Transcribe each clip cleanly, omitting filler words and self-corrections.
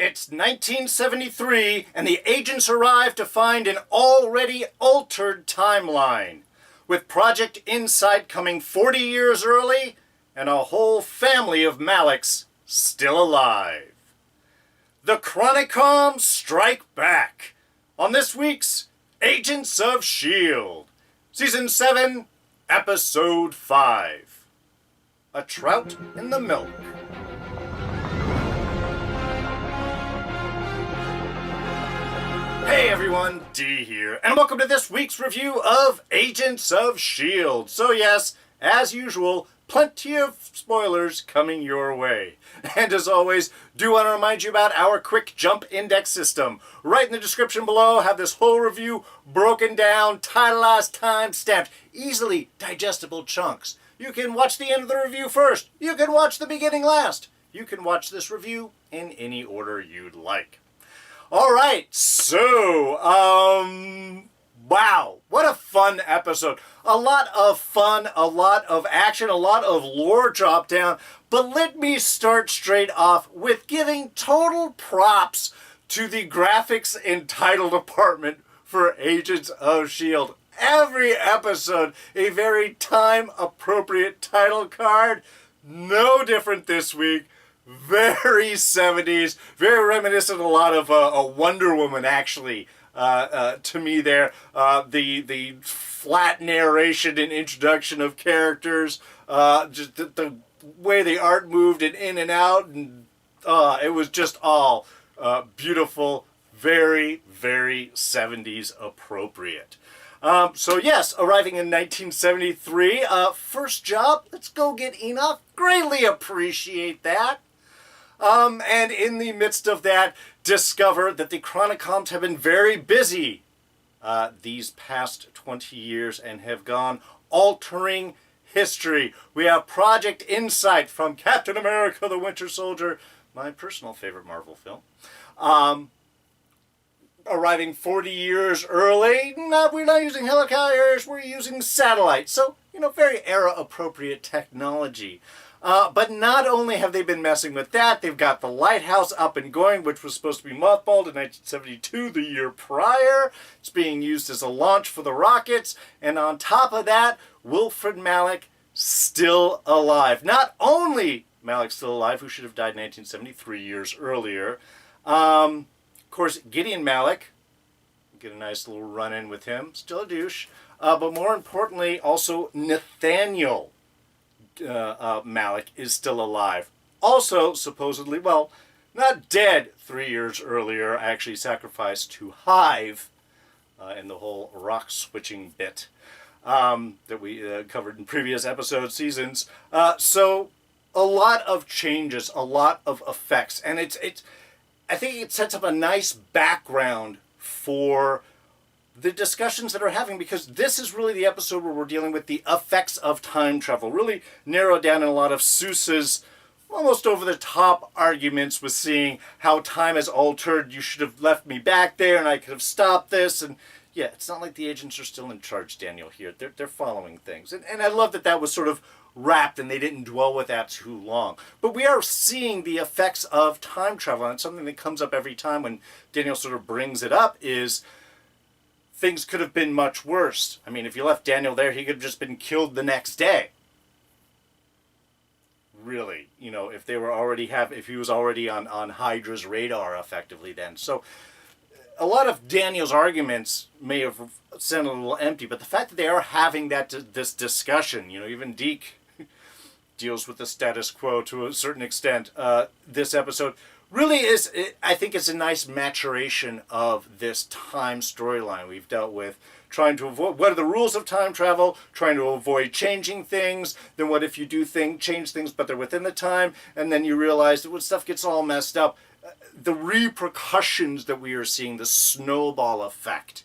It's 1973, and the agents arrive to find an already altered timeline, with Project Insight coming 40 years early, and a whole family of Malicks still alive. The Chronicoms Strike Back on this week's Agents of S.P.O.I.L.E.R.S, Season 7, Episode 5. A Trout in the Milk. Hey everyone, D here, and welcome to this week's review of Agents of S.P.O.I.L.E.R. So yes, as usual, plenty of spoilers coming your way. And as always, do want to remind you about our quick jump index system. Right in the description below, have this whole review broken down, titleized, time-stamped, easily digestible chunks. You can watch the end of the review first. You can watch the beginning last. You can watch this review in any order you'd like. Alright, so, wow, what a fun episode. A lot of fun, a lot of action, a lot of lore drop down. But let me start straight off with giving total props to the graphics and title department for Agents of S.P.O.I.L.E.R. Every episode, a very time-appropriate title card. No different this week. Very 70s, very reminiscent of a lot of a Wonder Woman, actually, to me there. The flat narration and introduction of characters, just the way the art moved and in and out, and it was just all beautiful, very, very 70s appropriate. So yes, arriving in 1973, first job, let's go get Enoch. Greatly appreciate that. And in the midst of that, discover that the Chronicoms have been very busy these past 20 years and have gone altering history. We have Project Insight from Captain America the Winter Soldier, my personal favorite Marvel film. Arriving 40 years early. No, we're not using helicarriers, we're using satellites. So, very era-appropriate technology. But not only have they been messing with that, they've got the lighthouse up and going, which was supposed to be mothballed in 1972, the year prior. It's being used as a launch for the rockets. And on top of that, Wilfred Malik still alive. Not only Malik still alive, who should have died in 1973 years earlier. Of course, Gideon Malik, get a nice little run-in with him, still a douche. But more importantly, also Nathaniel Malik is still alive. Also, supposedly, well, not dead 3 years earlier, actually sacrificed to Hive in the whole rock switching bit that we covered in previous seasons. So, a lot of changes, a lot of effects, and it's I think it sets up a nice background for the discussions that are having, because this is really the episode where we're dealing with the effects of time travel, really narrowed down in a lot of Seuss's almost over-the-top arguments with seeing how time is altered. You should have left me back there and I could have stopped this. And yeah, it's not like the agents are still in charge, Daniel, here. They're following things. And I love that that was sort of wrapped and they didn't dwell with that too long. But we are seeing the effects of time travel, and it's something that comes up every time when Daniel sort of brings it up, is things could have been much worse. I mean, if you left Daniel there, he could have just been killed the next day. Really, if they were already if he was already on Hydra's radar, effectively then. So, a lot of Daniel's arguments may have sounded a little empty, but the fact that they are having this discussion, even Deke deals with the status quo to a certain extent. This episode really is, I think it's a nice maturation of this time storyline. We've dealt with trying to avoid, what are the rules of time travel, trying to avoid changing things, then what if you do change things but they're within the time, and then you realize that when stuff gets all messed up, the repercussions that we are seeing, the snowball effect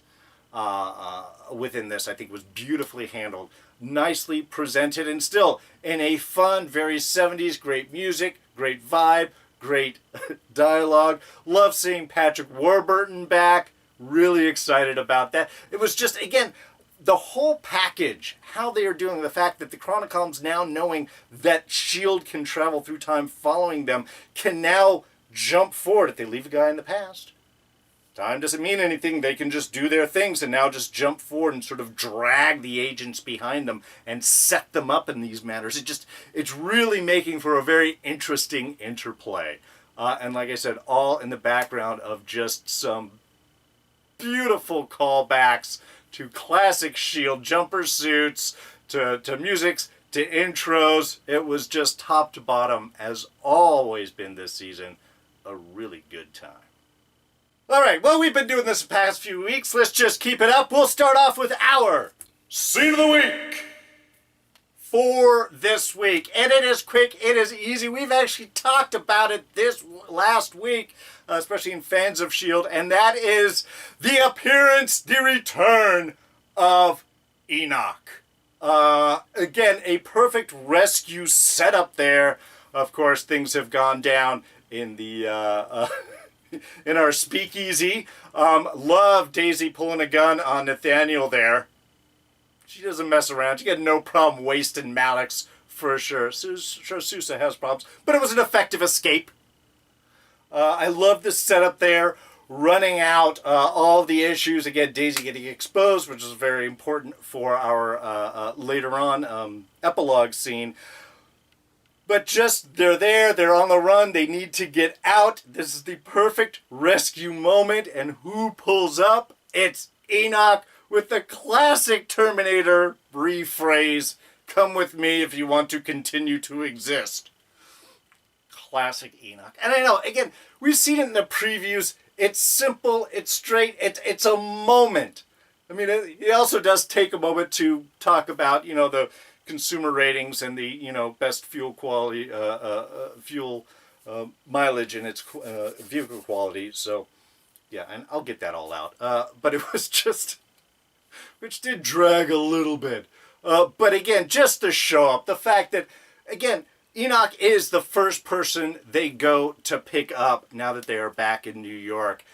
within this, I think was beautifully handled, nicely presented, and still in a fun, very 70s, great music, great vibe, great dialogue. Love seeing Patrick Warburton back. Really excited about that. It was just, again, the whole package, how they are doing, the fact that the Chronicoms now knowing that S.P.O.I.L.E.R. can travel through time following them, can now jump forward. If they leave a guy in the past, time doesn't mean anything. They can just do their things and now just jump forward and sort of drag the agents behind them and set them up in these matters. It's really making for a very interesting interplay. And like I said, all in the background of just some beautiful callbacks to classic S.H.I.E.L.D. jumper suits, to musics, to intros. It was just top to bottom, as always been this season, a really good time. All right, well, we've been doing this the past few weeks. Let's just keep it up. We'll start off with our Scene of the Week for this week. And it is quick, it is easy. We've actually talked about it this last week, especially in fans of S.H.I.E.L.D., and that is the appearance, the return of Enoch. Again, a perfect rescue setup there. Of course, things have gone down in the... in our speakeasy. Love Daisy pulling a gun on Nathaniel there. She doesn't mess around. She got no problem wasting Malicks for sure. Sure, Sousa has problems, but it was an effective escape. I love the setup there. Running out all the issues. Again, Daisy getting exposed, which is very important for our later on epilogue scene. But just, they're there, they're on the run, they need to get out. This is the perfect rescue moment. And who pulls up? It's Enoch with the classic Terminator brief phrase, "Come with me if you want to continue to exist." Classic Enoch. And I know, again, we've seen it in the previews. It's simple, it's straight, it's a moment. I mean, it also does take a moment to talk about, you know, the consumer ratings and the, you know, best fuel quality, mileage and its vehicle quality. So, yeah, and I'll get that all out. But it was just, which did drag a little bit. But again, just the show up, the fact that, again, Enoch is the first person they go to pick up now that they are back in New York.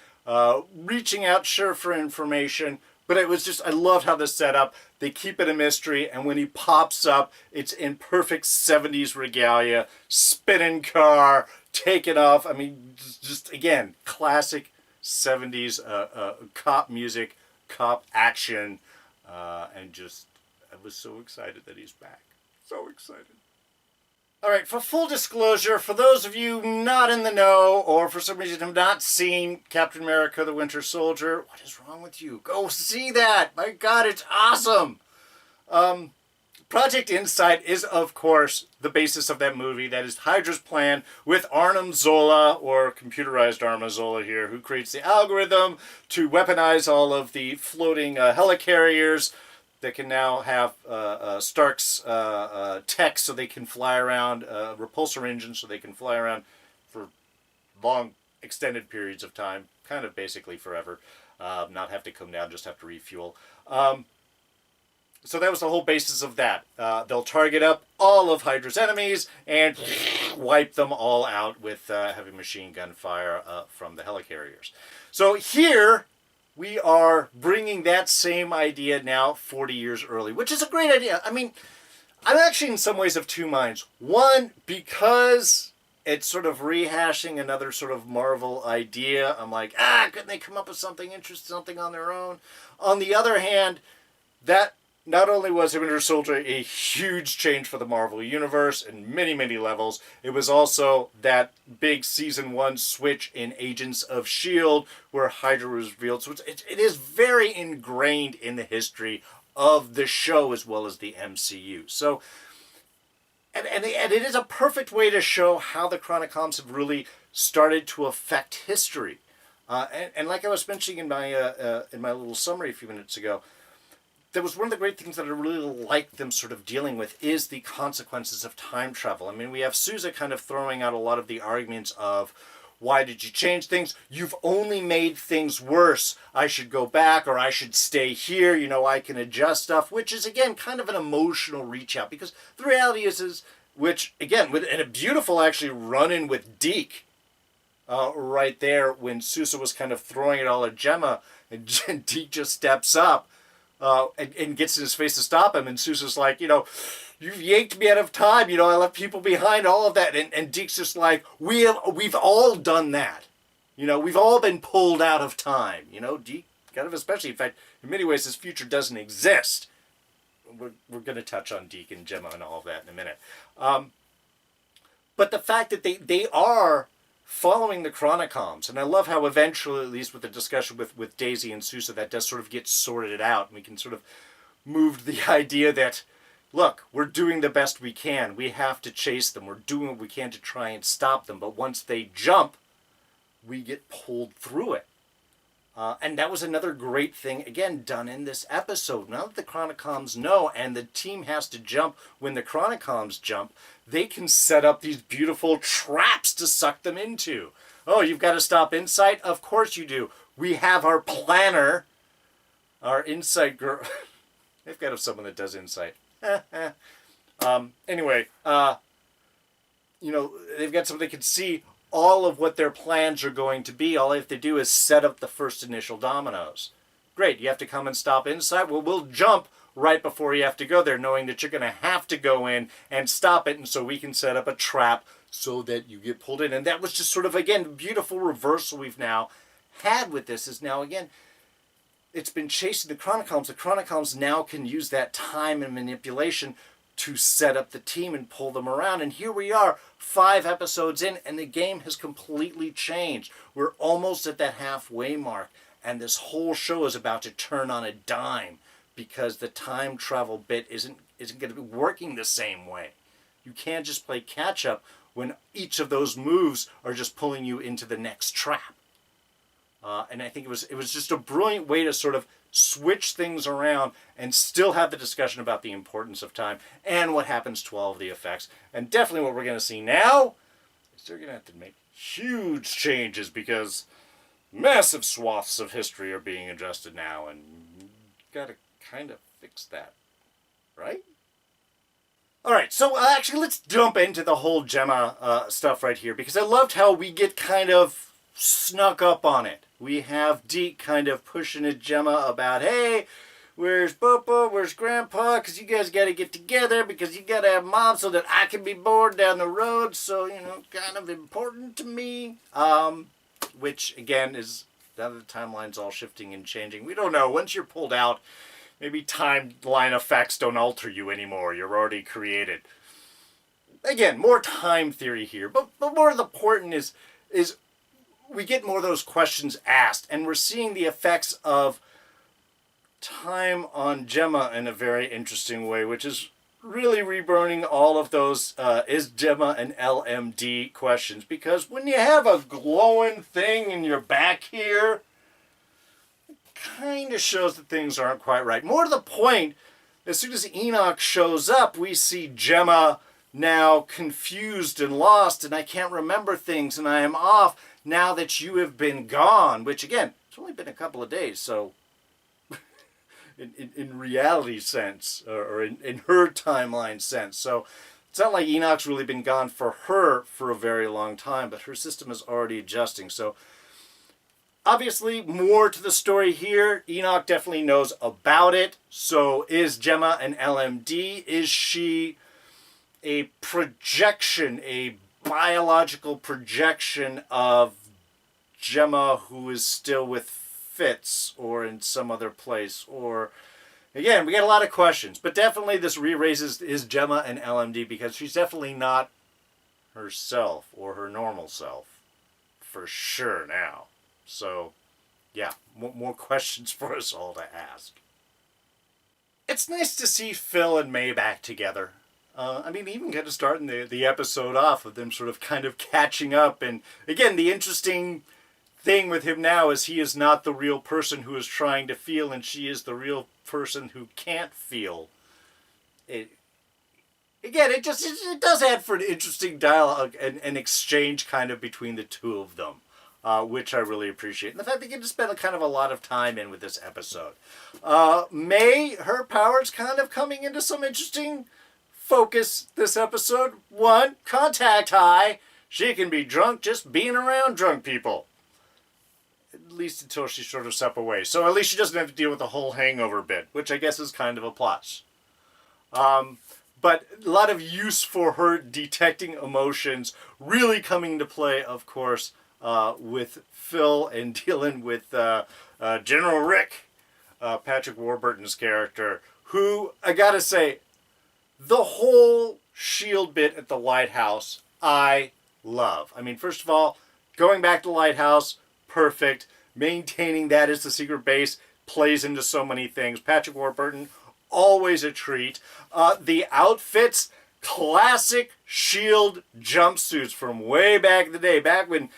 Reaching out, sure, for information. But it was just, I loved how this set up. They keep it a mystery, and when he pops up, it's in perfect 70s regalia, spinning car, taking off. I mean, just again, classic 70s cop music, cop action, and just, I was so excited that he's back. So excited. All right, for full disclosure, for those of you not in the know or for some reason have not seen Captain America the Winter Soldier, what is wrong with you? Go see that. My God, it's awesome. Project Insight is, of course, the basis of that movie. That is Hydra's plan with Arnim Zola, or computerized Arnim Zola here, who creates the algorithm to weaponize all of the floating helicarriers that can now have Stark's tech so they can fly around, repulsor engines so they can fly around for long, extended periods of time, kind of basically forever, not have to come down, just have to refuel. So that was the whole basis of that. They'll target up all of Hydra's enemies and wipe them all out with heavy machine gun fire from the helicarriers. So here we are bringing that same idea now 40 years early, which is a great idea. I mean, I'm actually in some ways of two minds. One, because it's sort of rehashing another sort of Marvel idea. I'm like, couldn't they come up with something interesting, something on their own? On the other hand, that not only was Winter Soldier a huge change for the Marvel Universe in many, many levels, it was also that big Season 1 switch in Agents of S.H.I.E.L.D. where Hydra was revealed. So it is very ingrained in the history of the show as well as the MCU. So, and it is a perfect way to show how the Chronicoms have really started to affect history. And like I was mentioning in my little summary a few minutes ago, that was one of the great things that I really like them sort of dealing with is the consequences of time travel. I mean, we have Sousa kind of throwing out a lot of the arguments of, why did you change things? You've only made things worse. I should go back or I should stay here. You know, I can adjust stuff, which is, again, kind of an emotional reach out. Because the reality is which, again, and a beautiful actually run-in with Deke right there when Sousa was kind of throwing it all at Jemma and Deke just steps up. and gets in his face to stop him. And Sousa's like, you've yanked me out of time. I left people behind, all of that. And Deke's just like, we've all done that. We've all been pulled out of time. Deke, kind of especially, in fact, in many ways, his future doesn't exist. We're going to touch on Deke and Jemma and all of that in a minute. But the fact that they are following the Chronicoms, and I love how eventually, at least with the discussion with Daisy and Sousa, that does sort of get sorted out, and we can sort of move to the idea that, look, we're doing the best we can. We have to chase them. We're doing what we can to try and stop them. But once they jump, we get pulled through it. And that was another great thing, again, done in this episode. Now that the Chronicoms know, and the team has to jump when the Chronicoms jump, they can set up these beautiful traps to suck them into. Oh, you've got to stop Insight? Of course you do. We have our planner, our Insight girl. They've got to have someone that does Insight. Anyway, they've got someone that can see all of what their plans are going to be. All they have to do is set up the first initial dominoes. Great, you have to come and stop Insight? Well, we'll jump right before you have to go there, knowing that you're going to have to go in and stop it, and so we can set up a trap so that you get pulled in. And that was just sort of, again, the beautiful reversal we've now had with this is now, again, it's been chasing the Chronicoms. The Chronicoms now can use that time and manipulation to set up the team and pull them around. And here we are, 5 episodes in, and the game has completely changed. We're almost at that halfway mark, and this whole show is about to turn on a dime because the time travel bit isn't going to be working the same way. You can't just play catch up when each of those moves are just pulling you into the next trap. And I think it was just a brilliant way to sort of switch things around and still have the discussion about the importance of time and what happens to all of the effects. And definitely what we're going to see now is they're going to have to make huge changes because massive swaths of history are being adjusted now, and you got to kind of fix that, right? All right, so actually let's jump into the whole Jemma stuff right here, because I loved how we get kind of snuck up on it. We have Deke kind of pushing at Jemma about, hey, where's Papa, where's Grandpa, because you guys got to get together, because you got to have Mom so that I can be bored down the road, so, kind of important to me. Which, again, is, now that the timeline's all shifting and changing, we don't know. Once you're pulled out, maybe timeline effects don't alter you anymore. You're already created. Again, more time theory here, but more of the important is we get more of those questions asked, and we're seeing the effects of time on Jemma in a very interesting way, which is really reburning all of those is Jemma an LMD questions, because when you have a glowing thing in your back here, it kind of shows that things aren't quite right. More to the point, as soon as Enoch shows up, we see Jemma now confused and lost, and I can't remember things, and I am off now that you have been gone, which, again, it's only been a couple of days, so in reality sense, or in her timeline sense. So it's not like Enoch's really been gone for her for a very long time, but her system is already adjusting. So obviously more to the story here. Enoch definitely knows about it. So is Jemma an LMD? Is she a projection, a biological projection of Jemma who is still with Fitz or in some other place? Or, again, we got a lot of questions, but definitely this re-raises is Jemma an LMD, because she's definitely not herself or her normal self for sure now. So yeah, more questions for us all to ask. It's nice to see Phil and May back together. I mean, even kind of starting the episode off with them sort of kind of catching up. And again, the interesting thing with him now is he is not the real person who is trying to feel, and she is the real person who can't feel. It does add for an interesting dialogue and exchange kind of between the two of them, which I really appreciate. And the fact they get to spend kind of a lot of time in with this episode. May, her powers kind of coming into some interesting focus this episode. 1, contact high. She can be drunk just being around drunk people. least until she sort of step away. So at least she doesn't have to deal with the whole hangover bit, which I guess is kind of a plus. But a lot of use for her detecting emotions, really coming to play, of course, with Phil and dealing with General Rick, Patrick Warburton's character, who, I gotta say, the whole S.H.I.E.L.D. bit at the lighthouse, I love. I mean, first of all, going back to the lighthouse, perfect. Maintaining that as the secret base plays into so many things. Patrick Warburton, always a treat. The outfits, classic S.H.I.E.L.D. jumpsuits from way back in the day. Back when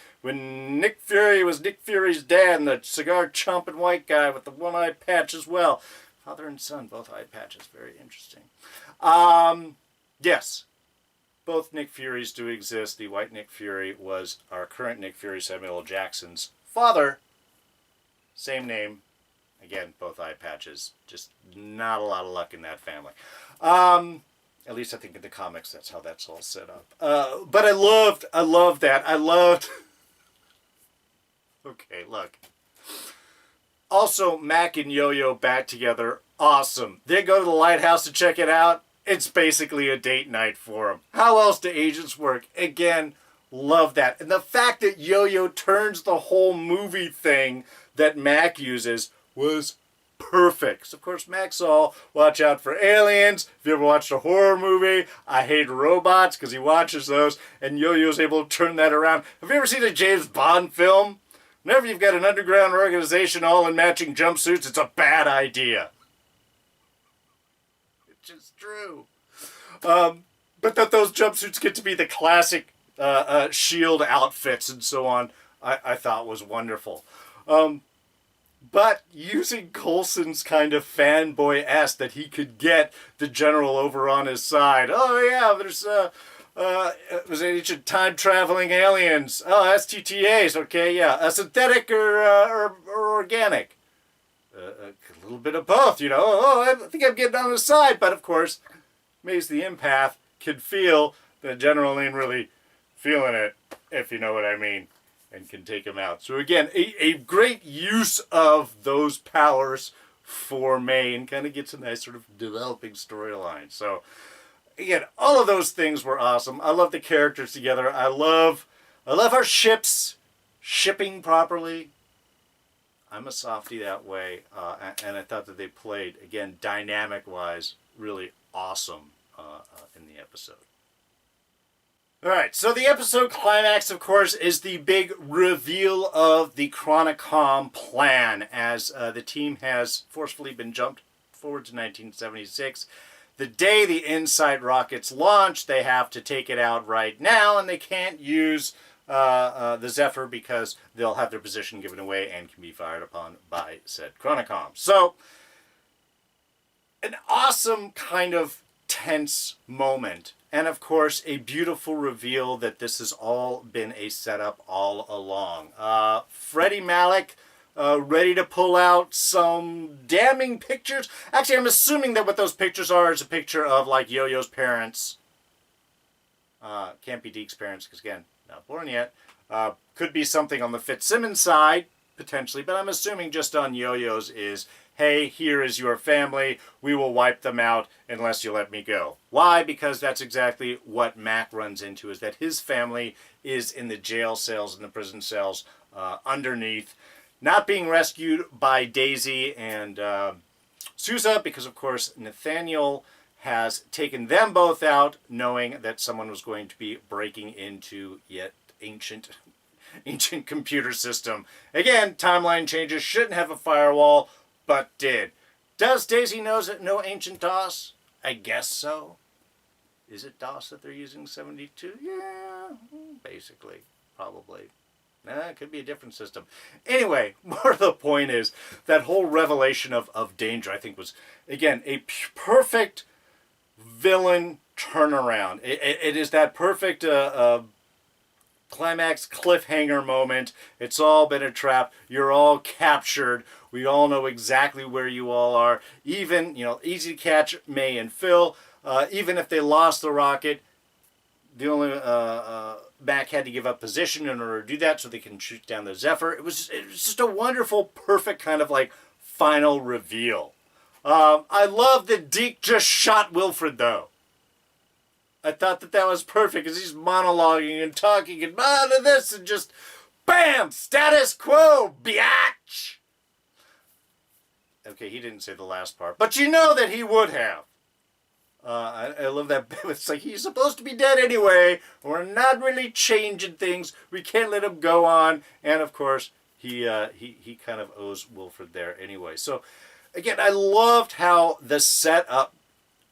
Nick Fury was Nick Fury's dad and the cigar-chomping white guy with the one-eye patch as well. Father and son, both eye patches. Very interesting. Yes, both Nick Furies do exist. The white Nick Fury was our current Nick Fury, Samuel L. Jackson's father. Same name. Again, both eye patches. Just not a lot of luck in that family. At least I think in the comics that's how that's all set up. But I loved that. Okay, look. Also, Mac and Yo-Yo back together. Awesome. They go to the lighthouse to check it out. It's basically a date night for them. How else do agents work? Again, love that. And the fact that Yo-Yo turns the whole movie thing that Mac uses was perfect. So, of course, Mac's all, watch out for aliens. If you ever watched a horror movie, I hate robots, because he watches those, and Yo-Yo's able to turn that around. Have you ever seen a James Bond film? Whenever you've got an underground organization all in matching jumpsuits, it's a bad idea. It's just true. But that those jumpsuits get to be the classic S.H.I.E.L.D. outfits and so on, I thought was wonderful. But using Coulson's kind of fanboy-esque that he could get the general over on his side. Oh yeah, there's was it ancient time-traveling aliens? Oh, STTAs. Okay, yeah, synthetic or organic? A little bit of both, you know. Oh, I think I'm getting on his side, but of course, Maze the Empath can feel the general ain't really feeling it, if you know what I mean, and can take him out. So again, a great use of those powers for May, and kind of gets a nice sort of developing storyline. So again, all of those things were awesome. I love the characters together. I love our ships shipping properly. I'm a softie that way, and I thought that they played, again, dynamic-wise, really awesome in the episode. Alright, so the episode climax, of course, is the big reveal of the Chronicom plan, as the team has forcefully been jumped forward to 1976. The day the InSight rockets launch, they have to take it out right now, and they can't use the Zephyr because they'll have their position given away and can be fired upon by said Chronicom. So, an awesome kind of tense moment. And of course, a beautiful reveal that this has all been a setup all along. Freddie Malicks ready to pull out some damning pictures. Actually, I'm assuming that what those pictures are is a picture of, like, Yo-Yo's parents. Can't be Deke's parents, because, again, not born yet. Could be something on the Fitzsimmons side, potentially, but I'm assuming just on Yo-Yo's is, hey, here is your family, we will wipe them out unless you let me go. Why? Because that's exactly what Mac runs into, is that his family is in the jail cells, in the prison cells, underneath, not being rescued by Daisy and Sousa, because, of course, Nathaniel has taken them both out, knowing that someone was going to be breaking into yet ancient computer system. Again, timeline changes, shouldn't have a firewall, but did. Does Daisy know ancient DOS? I guess so. Is it DOS that they're using 72? Yeah, basically, probably. It could be a different system. Anyway, more of the point is, that whole revelation of danger, I think, was, again, a perfect villain turnaround. It is that perfect climax cliffhanger moment. It's all been a trap. You're all captured. We all know exactly where you all are. Even, easy to catch May and Phil. Even if they lost the rocket, the only Mac had to give up position in order to do that so they can shoot down the Zephyr. It was just a wonderful, perfect kind of like final reveal. I love that Deke just shot Wilfred, though. I thought that was perfect because he's monologuing and talking and this and just bam, status quo, biatch. Okay, he didn't say the last part, but you know that he would have. I love that bit. It's like, he's supposed to be dead anyway. We're not really changing things. We can't let him go on. And of course, he kind of owes Wilfred there anyway. So again, I loved how the setup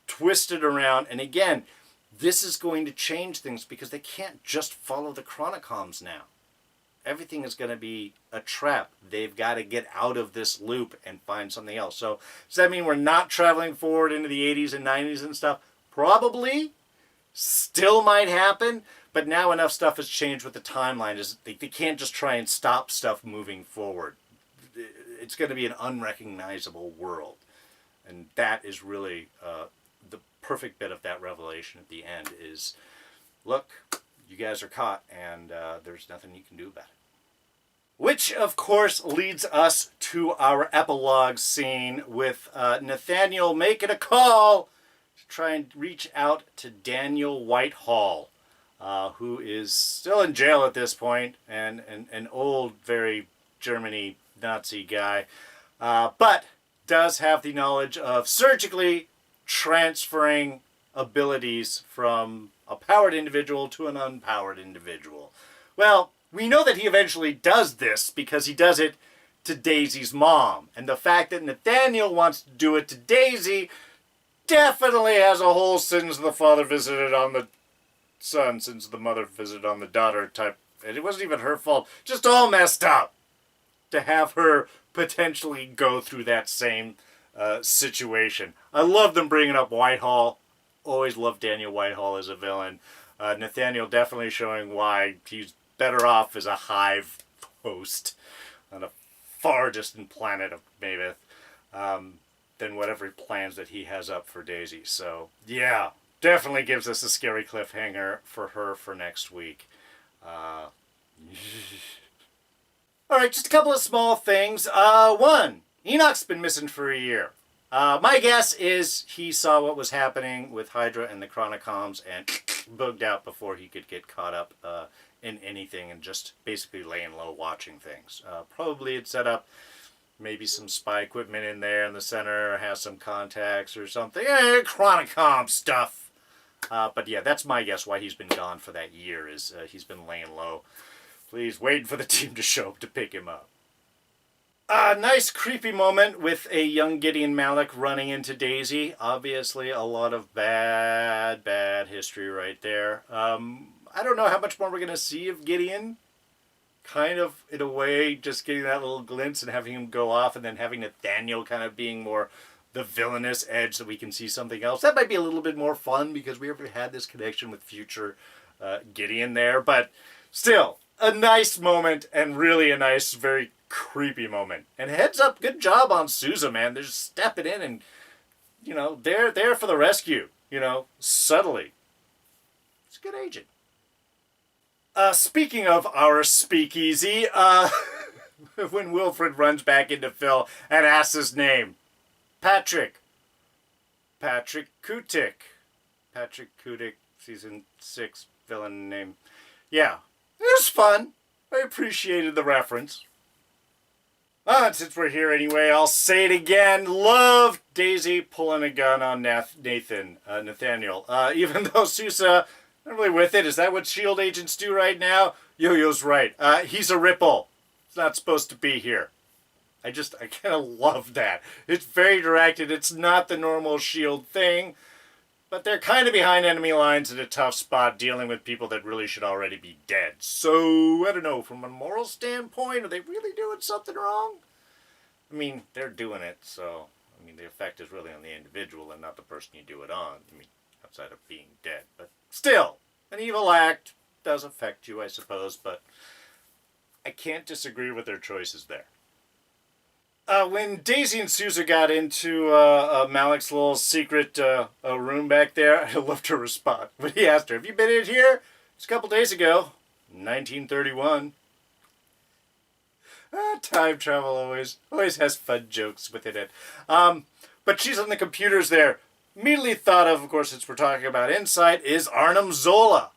twisted around. And again, this is going to change things because they can't just follow the Chronicoms now. Everything is going to be a trap. They've got to get out of this loop and find something else. So does that mean we're not traveling forward into the 80s and 90s and stuff? Probably. Still might happen. But now enough stuff has changed with the timeline. They can't just try and stop stuff moving forward. It's going to be an unrecognizable world. And that is really the perfect bit of that revelation at the end is, look, you guys are caught, and there's nothing you can do about it. Which, of course, leads us to our epilogue scene with Nathaniel making a call to try and reach out to Daniel Whitehall, who is still in jail at this point, and an old, very Germany Nazi guy, but does have the knowledge of surgically transferring abilities from a powered individual to an unpowered individual. Well, we know that he eventually does this because he does it to Daisy's mom. And the fact that Nathaniel wants to do it to Daisy definitely has a whole since the father visited on the son, since the mother visited on the daughter type. And it wasn't even her fault. Just all messed up to have her potentially go through that same situation. I love them bringing up Whitehall. Always loved Daniel Whitehall as a villain. Nathaniel definitely showing why he's better off as a hive host on a far distant planet of Maveth than whatever plans that he has up for Daisy. So, yeah, definitely gives us a scary cliffhanger for her for next week. Alright, just a couple of small things. One, Enoch's been missing for a year. My guess is he saw what was happening with Hydra and the Chronicoms and bugged out before he could get caught up in anything and just basically laying low watching things. Probably had set up maybe some spy equipment in there in the center, has some contacts or something. Chronicom stuff. But yeah, that's my guess why he's been gone for that year is he's been laying low. Please, waiting for the team to show up to pick him up. A nice creepy moment with a young Gideon Malick running into Daisy. Obviously, a lot of bad history right there. I don't know how much more we're going to see of Gideon. Kind of, in a way, just getting that little glimpse and having him go off and then having Nathaniel kind of being more the villainous edge so we can see something else. That might be a little bit more fun because we ever had this connection with future Gideon there. But still, a nice moment and really a nice, very creepy moment. And heads up, good job on Sousa, man. They're just stepping in and, you know, they're there for the rescue, you know, subtly. It's a good agent. Speaking of our speakeasy, when Wilfred runs back into Phil and asks his name, Patrick Kutik. Patrick Kutik, season 6 villain name. Yeah, it was fun. I appreciated the reference. And since we're here anyway, I'll say it again. Love Daisy pulling a gun on Nathaniel. Even though Sousa, not really with it. Is that what S.H.I.E.L.D. agents do right now? Yo-Yo's right. He's a ripple. It's not supposed to be here. I kind of love that. It's very directed. It's not the normal S.H.I.E.L.D. thing. But they're kind of behind enemy lines in a tough spot dealing with people that really should already be dead. So, I don't know, from a moral standpoint, are they really doing something wrong? I mean, they're doing it, so, I mean, the effect is really on the individual and not the person you do it on. I mean, outside of being dead. But still, an evil act does affect you, I suppose, but I can't disagree with their choices there. When Daisy and Sousa got into Malick's little secret room back there, I loved her response. When he asked her, have you been in here? Just a couple days ago, 1931. Time travel always has fun jokes within it. But she's on the computers there. Immediately thought of course, since we're talking about insight, is Arnim Zola.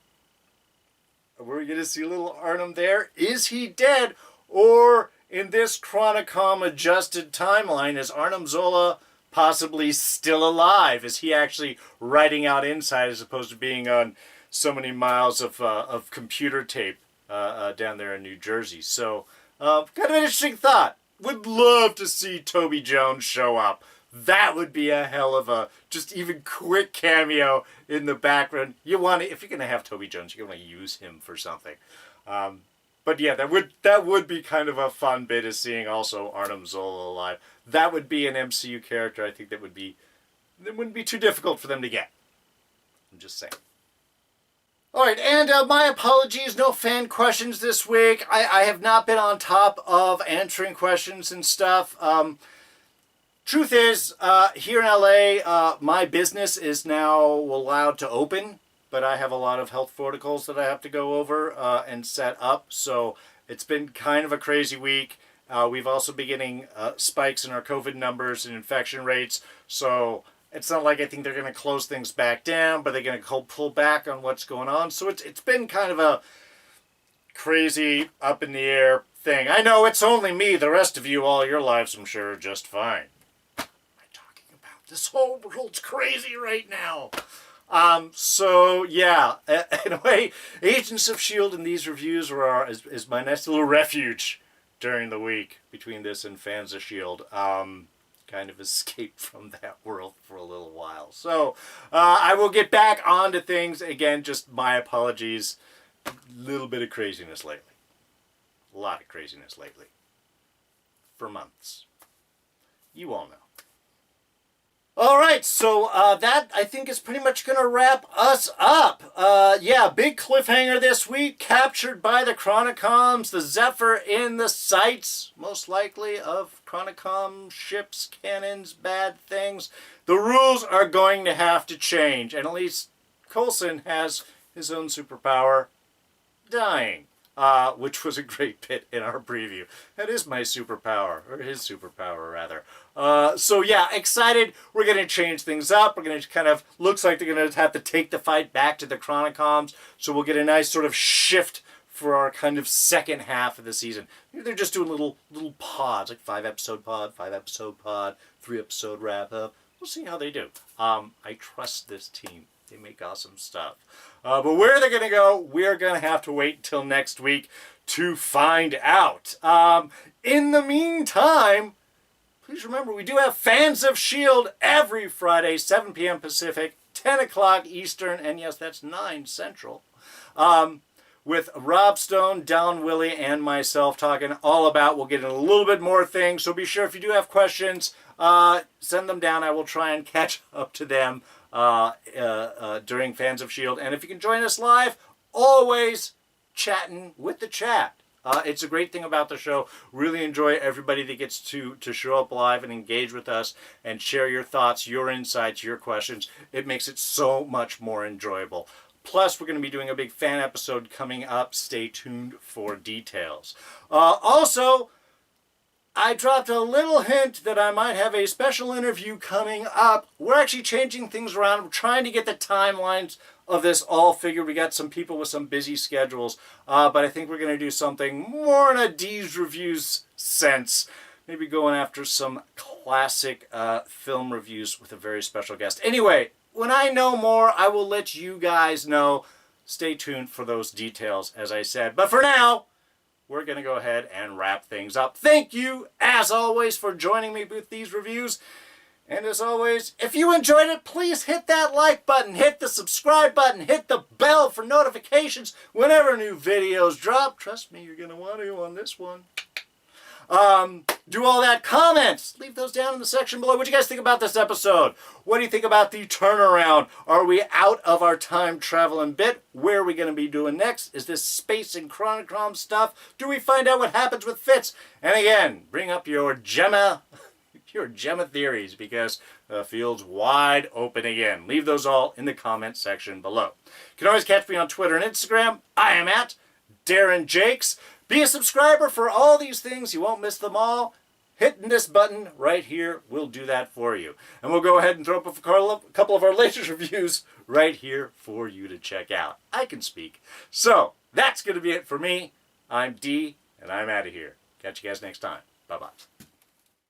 We're going to see a little Arnim there. Is he dead? Or in this Chronicom adjusted timeline, is Arnim Zola possibly still alive? Is he actually writing out insight as opposed to being on so many miles of computer tape down there in New Jersey? So, kind of an interesting thought. Would love to see Toby Jones show up. That would be a hell of a just even quick cameo in the background. You want to, if you're going to have Toby Jones, you're going to use him for something. But yeah, that would be kind of a fun bit of seeing also Arnim Zola alive. That would be an MCU character. I think that wouldn't be too difficult for them to get. I'm just saying. All right, and my apologies, no fan questions this week. I have not been on top of answering questions and stuff. Truth is, here in LA, my business is now allowed to open, but I have a lot of health protocols that I have to go over and set up. So it's been kind of a crazy week. We've also been getting spikes in our COVID numbers and infection rates. So it's not like I think they're going to close things back down, but they're going to pull back on what's going on. So it's been kind of a crazy, up in the air thing. I know it's only me. The rest of you, all your lives, I'm sure, are just fine. This whole world's crazy right now. So yeah, in a way, Agents of S.P.O.I.L.E. and these reviews is my nice little refuge during the week between this and Fans of S.P.O.I.L.E. Kind of escape from that world for a little while. So I will get back onto things again. Just my apologies. A little bit of craziness lately. A lot of craziness lately. For months. You all know. All right, so that, I think, is pretty much going to wrap us up. Yeah, big cliffhanger this week, captured by the Chronicoms, the Zephyr in the sights, most likely, of Chronicom ships, cannons, bad things. The rules are going to have to change, and at least Coulson has his own superpower, dying. Which was a great bit in our preview. That is my superpower, or his superpower, rather. So yeah, excited. We're going to change things up. We're going to kind of, looks like they're going to have to take the fight back to the Chronicoms. So we'll get a nice sort of shift for our kind of second half of the season. They're just doing little pods, like 5-episode pod, 5-episode pod, 3-episode wrap-up. We'll see how they do. I trust this team. They make awesome stuff. But where they're going to go, we're going to have to wait until next week to find out. In the meantime, please remember, we do have Fans of S.P.O.I.L.E. every Friday, 7 p.m. Pacific, 10 o'clock Eastern, and yes, that's 9 Central, with Rob Stone, Don Willi, and myself talking all about, we'll get in a little bit more things, so be sure if you do have questions, send them down. I will try and catch up to them during Fans of S.P.O.I.L.E. And if you can join us live, always chatting with the chat. It's a great thing about the show. Really enjoy everybody that gets to show up live and engage with us and share your thoughts, your insights, your questions. It makes it so much more enjoyable. Plus, we're going to be doing a big fan episode coming up. Stay tuned for details. Also, I dropped a little hint that I might have a special interview coming up. We're actually changing things around. We're trying to get the timelines of this all figured. We got some people with some busy schedules, but I think we're going to do something more in a D's Reviews sense. Maybe going after some classic film reviews with a very special guest. Anyway, when I know more, I will let you guys know. Stay tuned for those details, as I said. But for now, we're going to go ahead and wrap things up. Thank you, as always, for joining me with these reviews. And as always, if you enjoyed it, please hit that like button, hit the subscribe button, hit the bell for notifications whenever new videos drop. Trust me, you're going to want to on this one. Do all that. Comments, leave those down in the section below. What do you guys think about this episode? What do you think about the turnaround? Are we out of our time traveling bit? Where are we going to be doing next? Is this space and Chronicom stuff? Do we find out what happens with Fitz? And again, bring up your Jemma your Jemma theories, because the field's wide open again. Leave those all in the comment section below. You can always catch me on Twitter and Instagram. I am at Darren Jakes. Be a subscriber for all these things. You won't miss them all. Hitting this button right here will do that for you. And we'll go ahead and throw up a couple of our latest reviews right here for you to check out. I can speak. So, that's going to be it for me. I'm D, and I'm out of here. Catch you guys next time. Bye-bye.